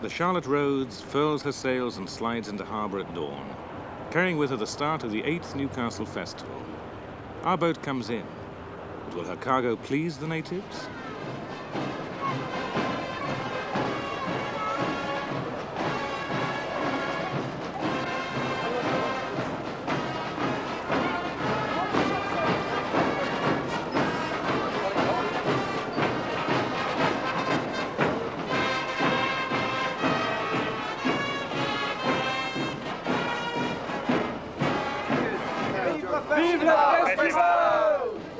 The Charlotte Rhodes furls her sails and slides into harbour at dawn, carrying with her the start of the 8th Newcastle Festival. Our boat comes in, but will her cargo please the natives?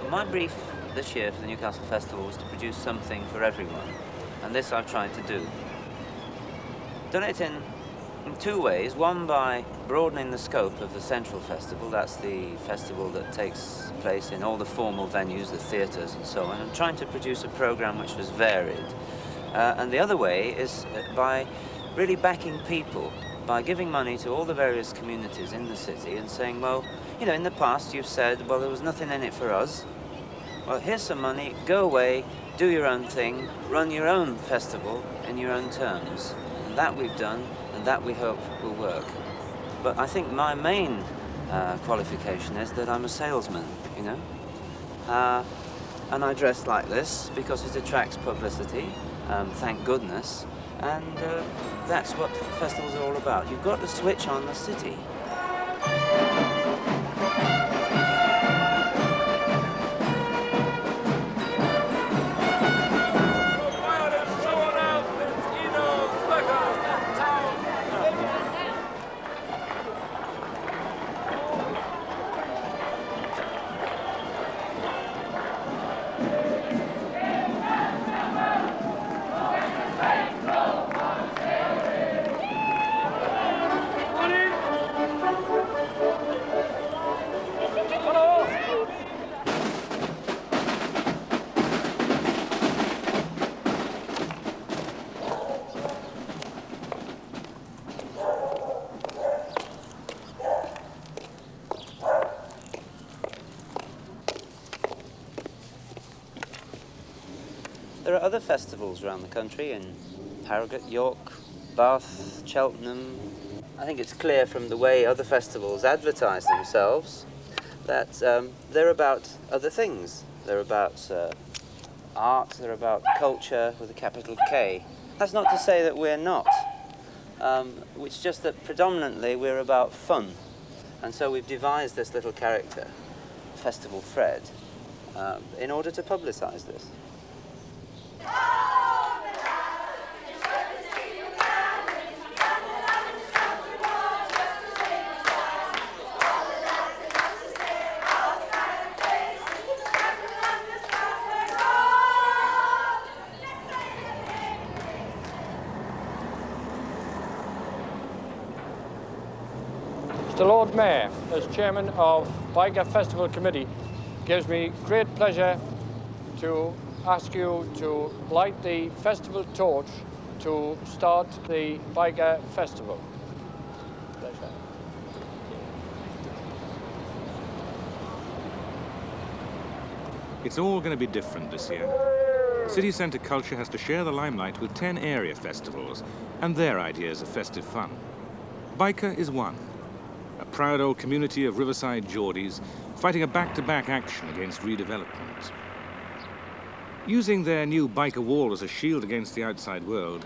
My brief this year for the Newcastle Festival was to produce something for everyone, and this I've tried to do. Done it in two ways. One, by broadening the scope of the Central Festival. That's the festival that takes place in all the formal venues, the theatres and so on. I'm trying to produce a programme which was varied. And the other way is by really backing people, by giving money to all the various communities in the city and saying, well, you know, in the past you've said, well, there was nothing in it for us. Well, here's some money, go away, do your own thing, run your own festival in your own terms. And that we've done, and that we hope will work. But I think my main qualification is that I'm a salesman, you know? And I dress like this because it attracts publicity, thank goodness. And that's what festivals are all about. You've got to switch on the city. There are other festivals around the country, in Harrogate, York, Bath, Cheltenham. I think it's clear from the way other festivals advertise themselves that they're about other things. They're about art, they're about culture with a capital K. That's not to say that we're not. It's just that predominantly we're about fun. And so we've devised this little character, Festival Fred, in order to publicise this. The Lord Mayor, as Chairman of Byker Festival Committee, gives me great pleasure to ask you to light the festival torch to start the Byker Festival. Pleasure. It's all going to be different this year. City centre culture has to share the limelight with 10 area festivals and their ideas of festive fun. Byker is one. A proud old community of riverside Geordies fighting a back-to-back action against redevelopment. Using their new Byker wall as a shield against the outside world,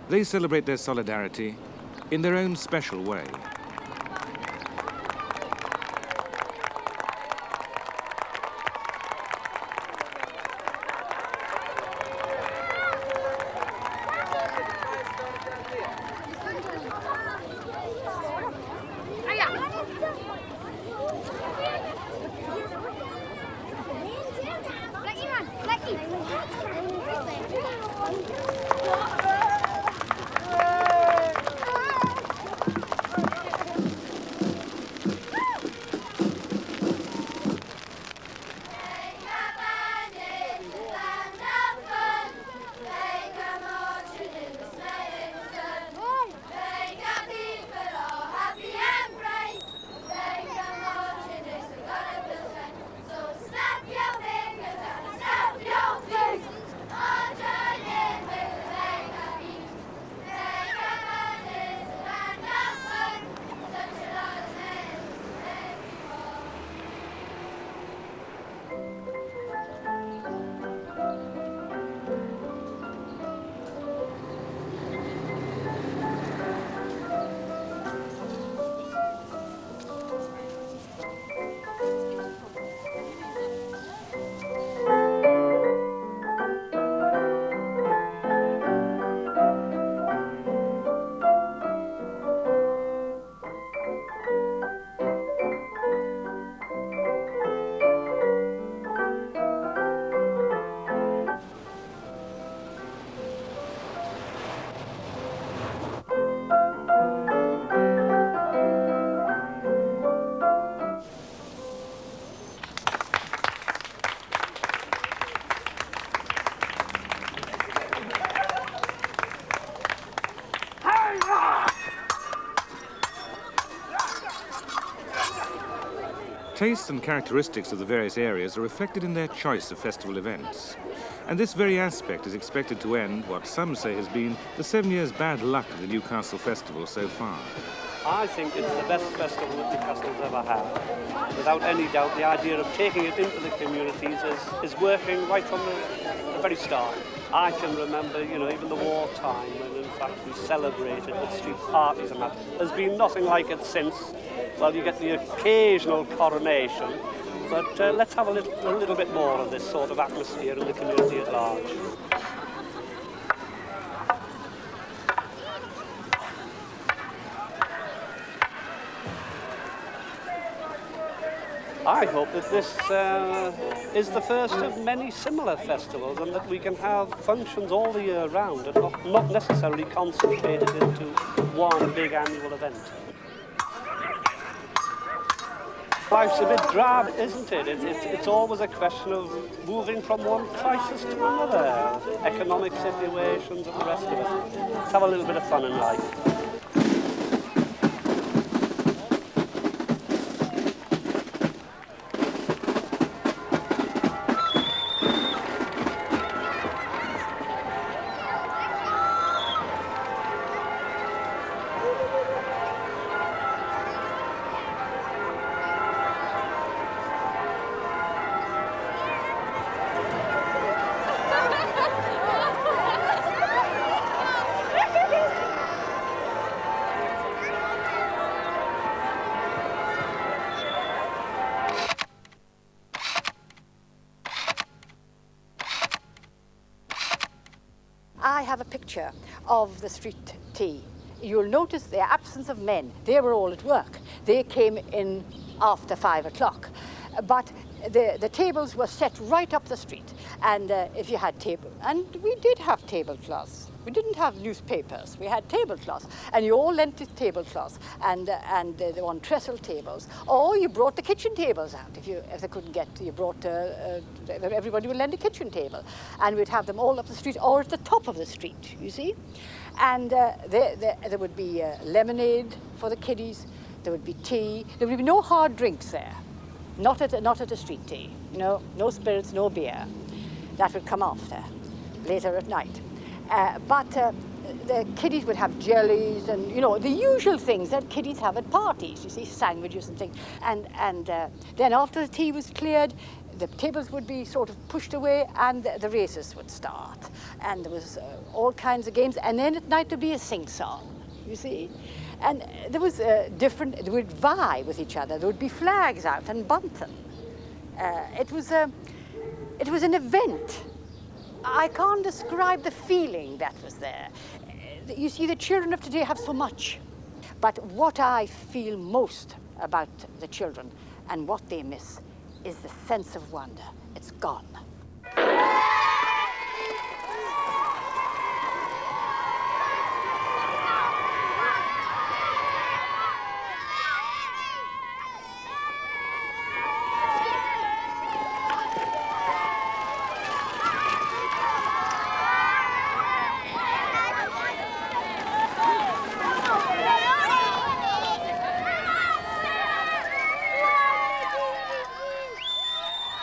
they celebrate their solidarity in their own special way. tastes and characteristics of the various areas are reflected in their choice of festival events. And this very aspect is expected to end what some say has been the 7 years' bad luck of the Newcastle Festival so far. I think it's the best festival that Newcastle's ever had. Without any doubt, the idea of taking it into the communities is working right from the very start. I can remember, you know, even the wartime when, in fact, we celebrated with street parties and that. There's been nothing like it since. Well, you get the occasional coronation, but let's have a little bit more of this sort of atmosphere in the community at large. I hope that this is the first of many similar festivals and that we can have functions all the year round and not necessarily concentrated into one big annual event. Life's a bit drab, isn't it? It's always a question of moving from one crisis to another, economic situations and the rest of it. Let's have a little bit of fun in life. I have a picture of the street tea. You'll notice the absence of men. They were all at work. They came in after 5 o'clock. But the tables were set right up the street. And if you had table, and we did have tablecloths. We didn't have newspapers. We had tablecloths. And you all lent tablecloths and they were on trestle tables. Or you brought the kitchen tables out. If they couldn't get, you brought, everybody would lend a kitchen table. And we'd have them all up the street or at the top of the street, you see. And there would be lemonade for the kiddies. There would be tea. There would be no hard drinks there. Not at a street tea. No spirits, no beer. That would come after, later at night. But the kiddies would have jellies and, you know, the usual things that kiddies have at parties, you see, sandwiches and things. And then after the tea was cleared, the tables would be sort of pushed away and the races would start. And there was all kinds of games. And then at night there'd be a sing-song, you see. And there was they would vie with each other. There would be flags out and bunting. It was an event. I can't describe the feeling that was there. You see, the children of today have so much. But what I feel most about the children and what they miss is the sense of wonder. It's gone.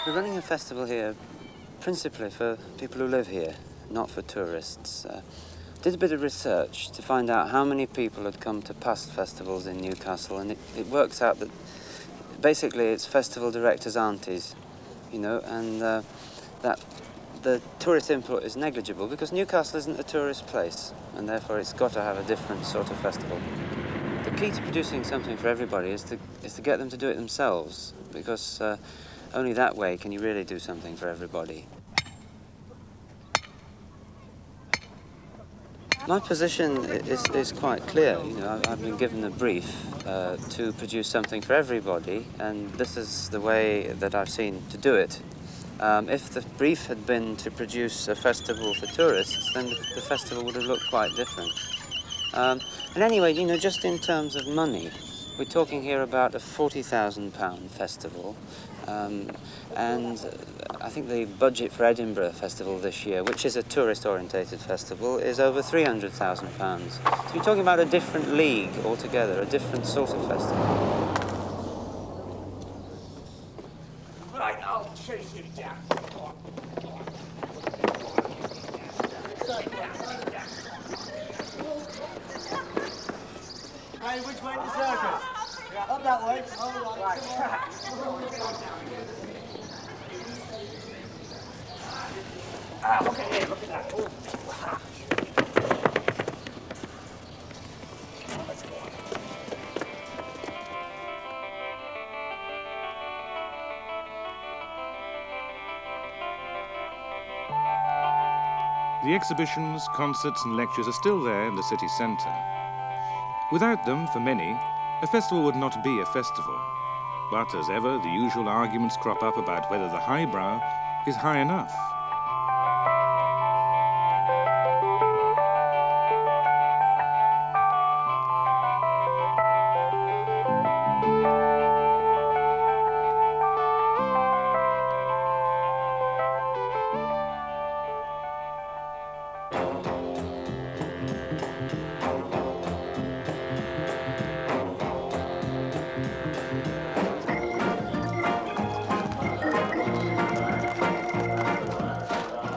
We're running a festival here principally for people who live here, not for tourists. Did a bit of research to find out how many people had come to past festivals in Newcastle, and it works out that basically it's festival directors' aunties, you know, and that the tourist input is negligible because Newcastle isn't a tourist place, and therefore it's got to have a different sort of festival. The key to producing something for everybody is to get them to do it themselves, because only that way can you really do something for everybody. My position is quite clear. You know, I've been given a brief to produce something for everybody, and this is the way that I've seen to do it. If the brief had been to produce a festival for tourists, then the festival would have looked quite different. And anyway, you know, just in terms of money, we're talking here about a £40,000 festival. And I think the budget for Edinburgh Festival this year, which is a tourist-orientated festival, is over £300,000. So you're talking about a different league altogether, a different sort of festival. that way. All right. Look at here, look at that. Oh. Let's go on. The exhibitions, concerts and lectures are still there in the city centre. Without them, for many, a festival would not be a festival. But as ever, the usual arguments crop up about whether the highbrow is high enough.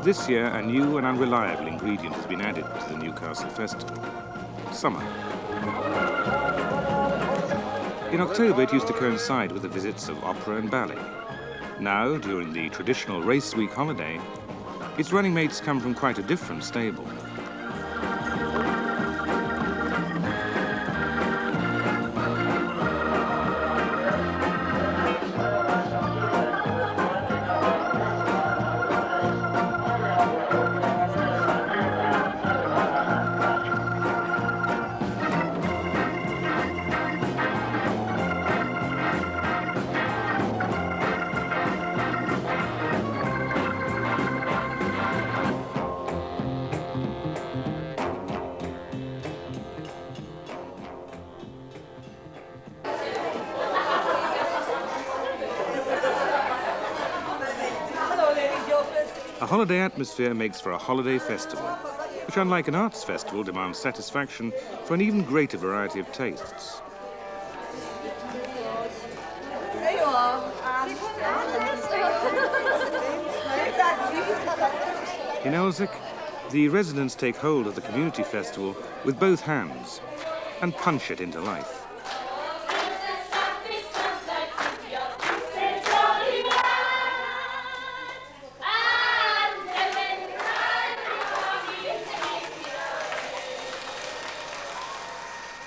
This year, a new and unreliable ingredient has been added to the Newcastle Festival: summer. In October, it used to coincide with the visits of opera and ballet. Now, during the traditional race week holiday, its running mates come from quite a different stable. A holiday atmosphere makes for a holiday festival, which, unlike an arts festival, demands satisfaction for an even greater variety of tastes. There you are. In Elsick, the residents take hold of the community festival with both hands and punch it into life.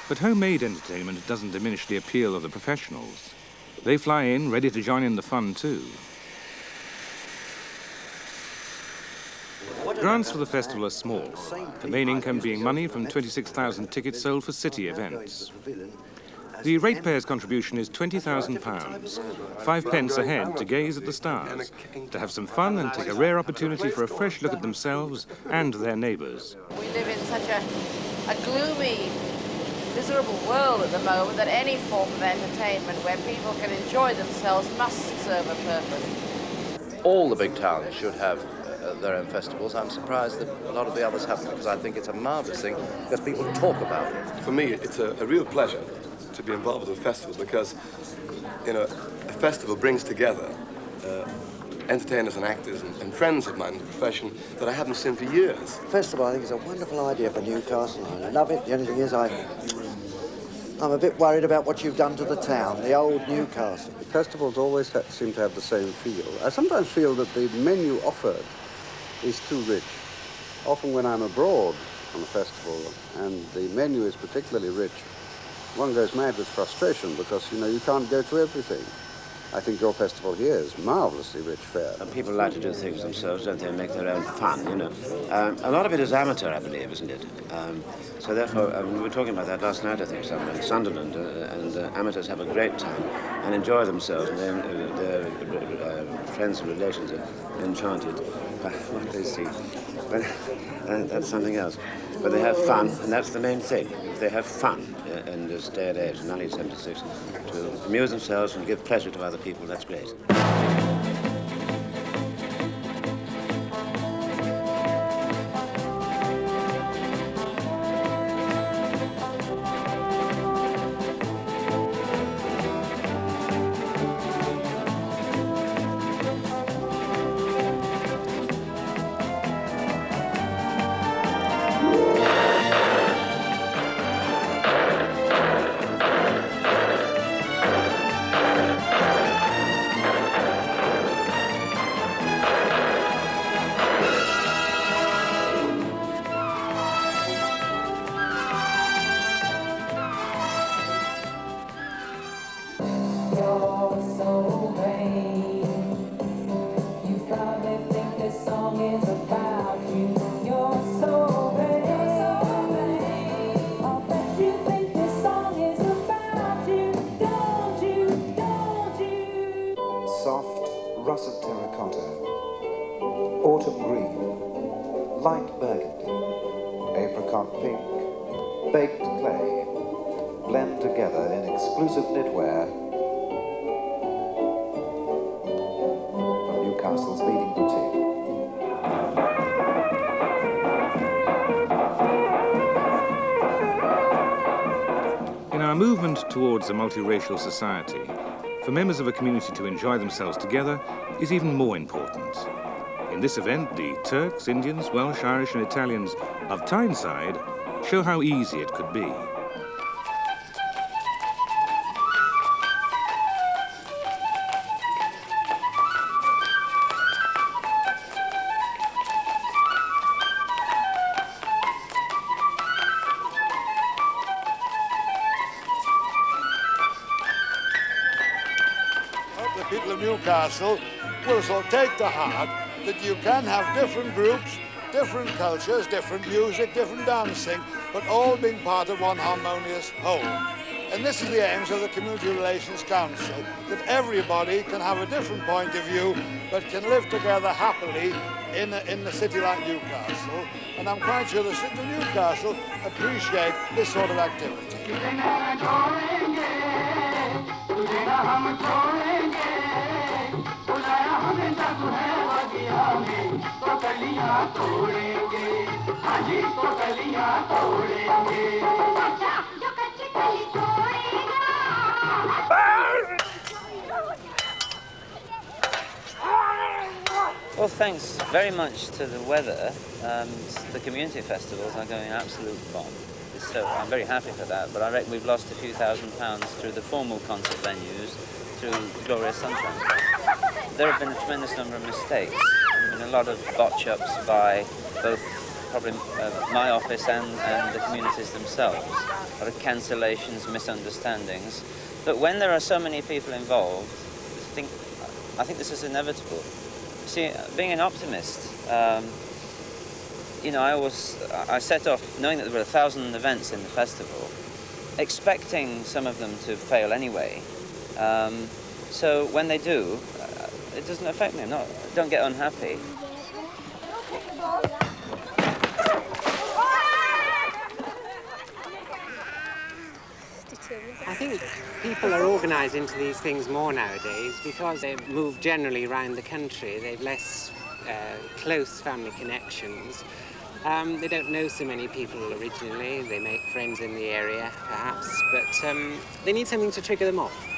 But homemade entertainment doesn't diminish the appeal of the professionals. They fly in, ready to join in the fun too. Grants for the festival are small, the main income being money from 26,000 tickets sold for city events. The ratepayer's contribution is £20,000, 5 pence a head to gaze at the stars, to have some fun and take a rare opportunity for a fresh look at themselves and their neighbours. We live in such a gloomy, miserable world at the moment that any form of entertainment where people can enjoy themselves must serve a purpose. All the big towns should have their own festivals. I'm surprised that a lot of the others haven't, because I think it's a marvellous thing because people talk about it. For me, it's a real pleasure to be involved with a festival because, you know, a festival brings together entertainers and actors and friends of mine in the profession that I haven't seen for years. Festival, I think, is a wonderful idea for Newcastle. I love it. The only thing is I'm a bit worried about what you've done to the town, the old Newcastle. Festivals always seem to have the same feel. I sometimes feel that the menu offered is too rich. Often when I'm abroad on a festival and the menu is particularly rich, one goes mad with frustration because, you know, you can't go to everything. I think your festival here is marvellously rich fare. And people like to do things themselves, don't they, and make their own fun, you know. A lot of it is amateur, I believe, isn't it? So therefore, we were talking about that last night, I think, somewhere in Sunderland, and amateurs have a great time and enjoy themselves, and their friends and relations are enchanted by what they see. But that's something else. But they have fun, and that's the main thing. If they have fun in this day and age, in 1976, to amuse themselves and give pleasure to other people, that's great. on pink, baked clay, blend together in exclusive knitwear from Newcastle's leading boutique. In our movement towards a multiracial society, for members of a community to enjoy themselves together is even more important. In this event, the Turks, Indians, Welsh, Irish and Italians of Tyneside show how easy it could be. The people of Newcastle will so take to heart that you can have different groups, different cultures, different music, different dancing, but all being part of one harmonious whole. And this is the aims of the Community Relations Council, that everybody can have a different point of view, but can live together happily in a city like Newcastle. And I'm quite sure the city of Newcastle appreciate this sort of activity. Well, thanks very much to the weather, the community festivals are going absolute bomb. So I'm very happy for that, but I reckon we've lost a few £1,000s through the formal concert venues, through glorious sunshine. There have been a tremendous number of mistakes. There have been a lot of botch-ups by both probably my office and the communities themselves. A lot of cancellations, misunderstandings. But when there are so many people involved, I think this is inevitable. See, being an optimist, you know, I set off knowing that there were 1,000 events in the festival, expecting some of them to fail anyway. So when they do, it doesn't affect me. Don't get unhappy. I think people are organised into these things more nowadays because they move generally around the country. They've less close family connections. They don't know so many people originally. They make friends in the area, perhaps, but they need something to trigger them off.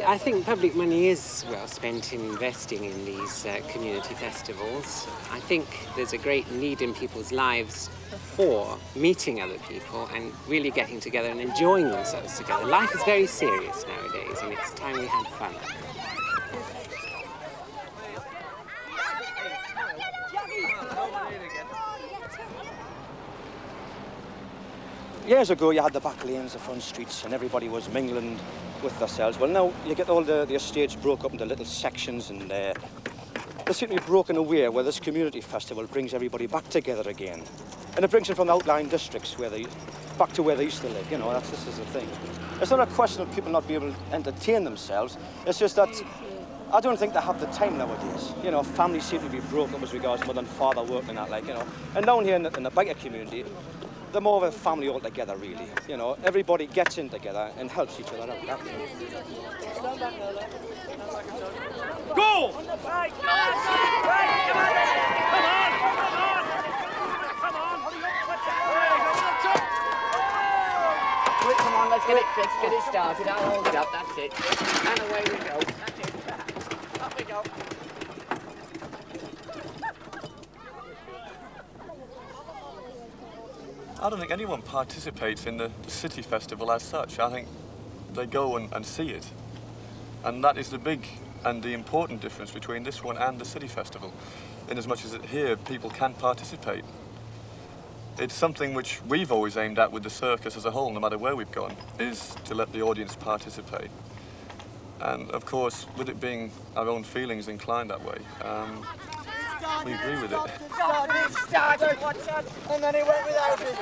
I think public money is well spent in investing in these community festivals. I think there's a great need in people's lives for meeting other people and really getting together and enjoying themselves together. Life is very serious nowadays, and it's time we had fun. Years ago, you had the back lanes, the front streets, and everybody was mingling with themselves. Well, now you get all the estates broke up into little sections, and they seem to be broken away, where this community festival brings everybody back together again. And it brings them from the outlying districts back to where they used to live. You know, this is the thing. It's not a question of people not being able to entertain themselves. It's just that I don't think they have the time nowadays. You know, families seem to be broken up as regards mother and father work and that, like, you know. And down here in the Byker community, they're more of a family altogether, really. You know, everybody gets in together and helps each other out. Go! Come on, let's get it started. I'll hold it up, that's it. And away we go. That's it. Up we go. I don't think anyone participates in the city festival as such. I think they go and see it. And that is the big and the important difference between this one and the city festival. In as much as here, people can participate. It's something which we've always aimed at with the circus as a whole, no matter where we've gone, is to let the audience participate. And of course, with it being our own feelings inclined that way, we agree with it. It started, and then it went without it.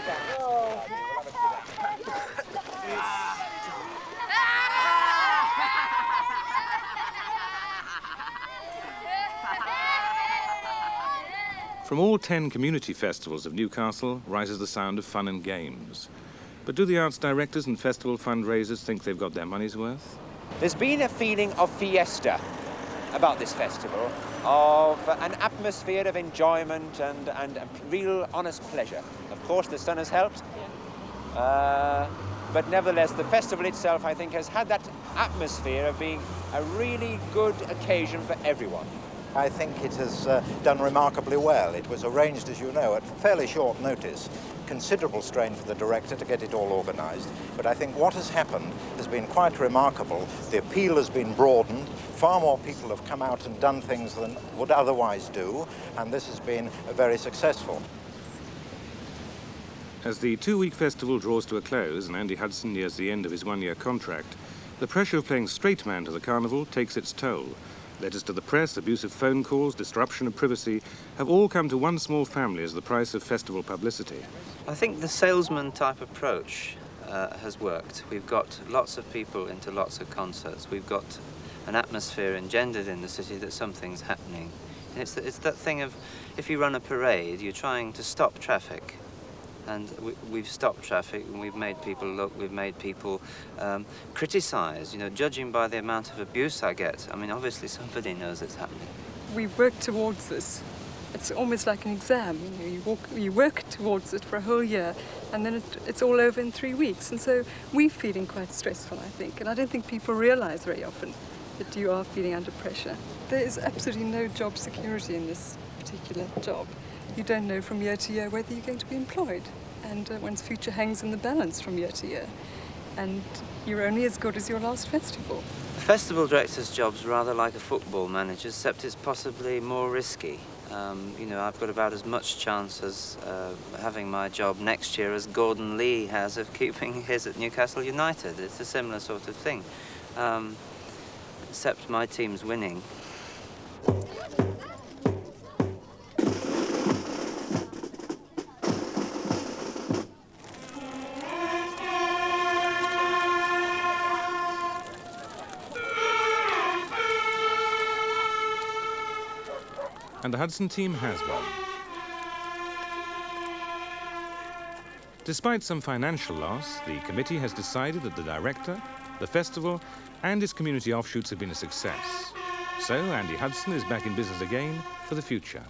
From all 10 community festivals of Newcastle rises the sound of fun and games. But do the arts directors and festival fundraisers think they've got their money's worth? There's been a feeling of fiesta about this festival, of an atmosphere of enjoyment and real honest pleasure. Of course, the sun has helped, but nevertheless, the festival itself, I think, has had that atmosphere of being a really good occasion for everyone. I think it has done remarkably well. It was arranged, as you know, at fairly short notice. Considerable strain for the director to get it all organised. But I think what has happened has been quite remarkable. The appeal has been broadened. Far more people have come out and done things than would otherwise do, and this has been very successful. As the 2-week festival draws to a close and Andy Hudson nears the end of his 1-year contract, the pressure of playing straight man to the carnival takes its toll. Letters to the press, abusive phone calls, disruption of privacy have all come to one small family as the price of festival publicity. I think the salesman type approach has worked. We've got lots of people into lots of concerts. We've got an atmosphere engendered in the city that something's happening. It's that thing of, if you run a parade, you're trying to stop traffic. And we've stopped traffic, and we've made people look, we've made people criticise, you know, judging by the amount of abuse I get. I mean, obviously somebody knows it's happening. We've worked towards this. It's almost like an exam, you know, you work towards it for a whole year, and then it's all over in 3 weeks. And so we're feeling quite stressful, I think, and I don't think people realise very often that you are feeling under pressure. There is absolutely no job security in this particular job. You don't know from year to year whether you're going to be employed, and one's future hangs in the balance from year to year, and you're only as good as your last festival. The festival director's job's rather like a football manager's, except it's possibly more risky. You know, I've got about as much chance as having my job next year as Gordon Lee has of keeping his at Newcastle United. It's a similar sort of thing, except my team's winning. And the Hudson team has won. Despite some financial loss, the committee has decided that the director, the festival, and its community offshoots have been a success. So Andy Hudson is back in business again for the future.